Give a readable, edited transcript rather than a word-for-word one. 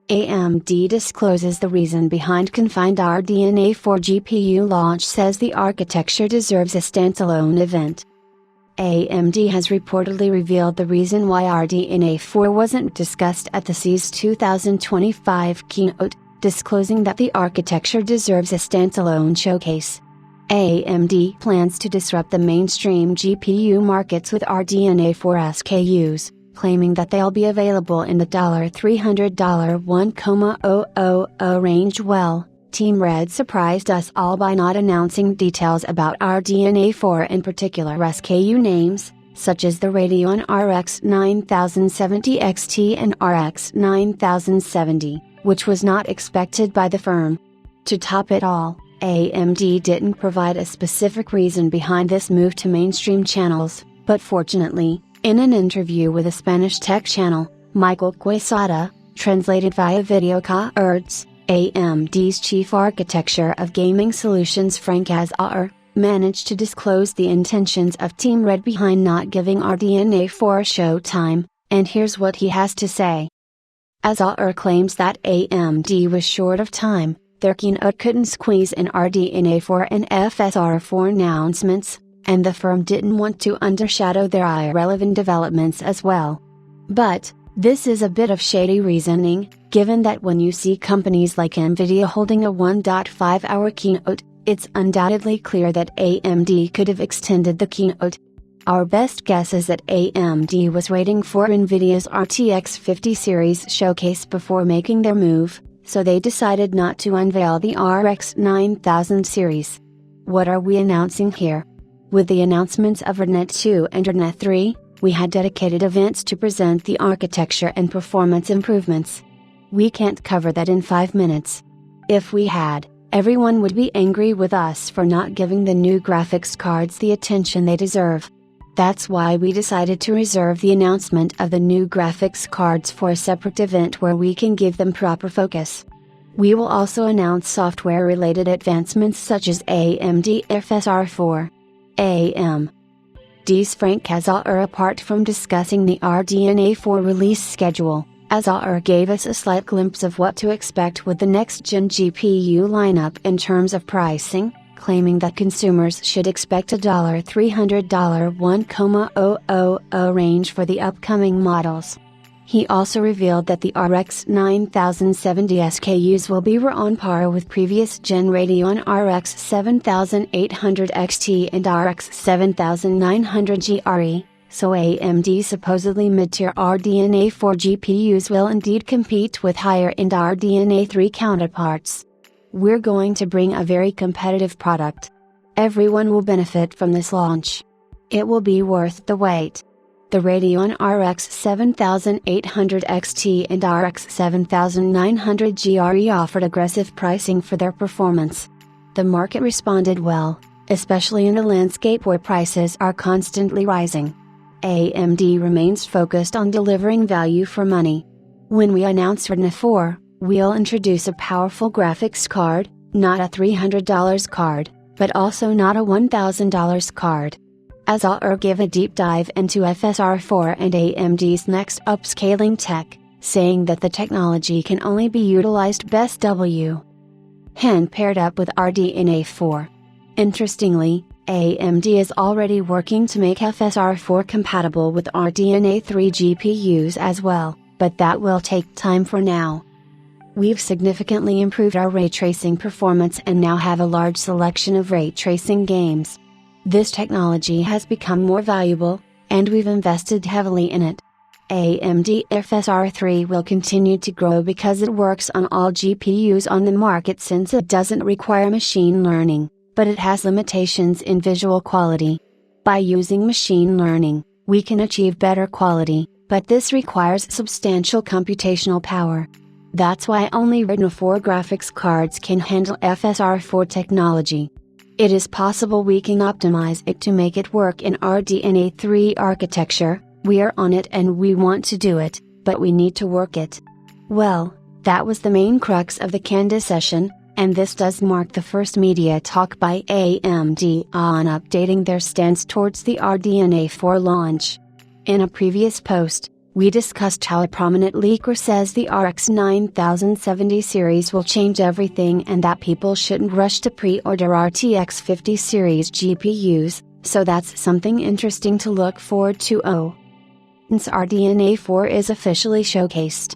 AMD discloses the reason behind Confined RDNA 4 GPU launch, says the architecture deserves a standalone event. AMD has reportedly revealed the reason why RDNA 4 wasn't discussed at the CES 2025 keynote, disclosing that the architecture deserves a standalone showcase. AMD plans to disrupt the mainstream GPU markets with RDNA 4 SKUs, claiming that they'll be available in the $300 $1,000 range. Well, Team Red surprised us all by not announcing details about RDNA 4, in particular SKU names, such as the Radeon RX 9070 XT and RX 9070, which was not expected by the firm. To top it all, AMD didn't provide a specific reason behind this move to mainstream channels, but fortunately, in an interview with a Spanish tech channel, Michael Quesada, translated via video cards, AMD's chief architecture of gaming solutions Frank Azar, managed to disclose the intentions of Team Red behind not giving RDNA 4 showtime, and here's what he has to say. Azar claims that AMD was short of time, their keynote couldn't squeeze in RDNA 4 and FSR 4 announcements, and the firm didn't want to undershadow their irrelevant developments as well. But, this is a bit of shady reasoning, given that when you see companies like Nvidia holding a 1.5-hour keynote, it's undoubtedly clear that AMD could have extended the keynote. Our best guess is that AMD was waiting for Nvidia's RTX 50 series showcase before making their move, so they decided not to unveil the RX 9000 series. What are we announcing here? With the announcements of RDNA 2 and RDNA 3, we had dedicated events to present the architecture and performance improvements. We can't cover that in 5 minutes. If we had, everyone would be angry with us for not giving the new graphics cards the attention they deserve. That's why we decided to reserve the announcement of the new graphics cards for a separate event where we can give them proper focus. We will also announce software-related advancements such as AMD FSR 4. AMD's Frank Azar. Apart from discussing the RDNA 4 release schedule, Azar gave us a slight glimpse of what to expect with the next-gen GPU lineup in terms of pricing, claiming that consumers should expect a $300 $1,000 range for the upcoming models. He also revealed that the RX 9070 SKUs will be on par with previous gen Radeon RX 7800 XT and RX 7900 GRE, so AMD supposedly mid-tier RDNA 4 GPUs will indeed compete with higher-end RDNA 3 counterparts. We're going to bring a very competitive product. Everyone will benefit from this launch. It will be worth the wait. The Radeon RX 7800 XT and RX 7900 GRE offered aggressive pricing for their performance. The market responded well, especially in a landscape where prices are constantly rising. AMD remains focused on delivering value for money. When we announce RDNA 4, we'll introduce a powerful graphics card, not a $300 card, but also not a $1,000 card. Azar gave a deep dive into FSR 4 and AMD's next upscaling tech, saying that the technology can only be utilized best when paired up with RDNA 4. Interestingly, AMD is already working to make FSR 4 compatible with RDNA 3 GPUs as well, but that will take time for now. We've significantly improved our ray tracing performance and now have a large selection of ray tracing games. This technology has become more valuable, and we've invested heavily in it. AMD FSR 3 will continue to grow because it works on all GPUs on the market, since it doesn't require machine learning, but it has limitations in visual quality. By using machine learning, we can achieve better quality, but this requires substantial computational power. That's why only RDNA 4 graphics cards can handle FSR 4 technology. It is possible we can optimize it to make it work in RDNA 3 architecture. We are on it and we want to do it, but we need to work it. Well, that was the main crux of the Candid session, and this does mark the first media talk by AMD on updating their stance towards the RDNA 4 launch. In a previous post, We discussed how a prominent leaker says the RX 9070 series will change everything and that people shouldn't rush to pre-order RTX 50 series GPUs, so that's something interesting to look forward to. Since RDNA 4 is officially showcased,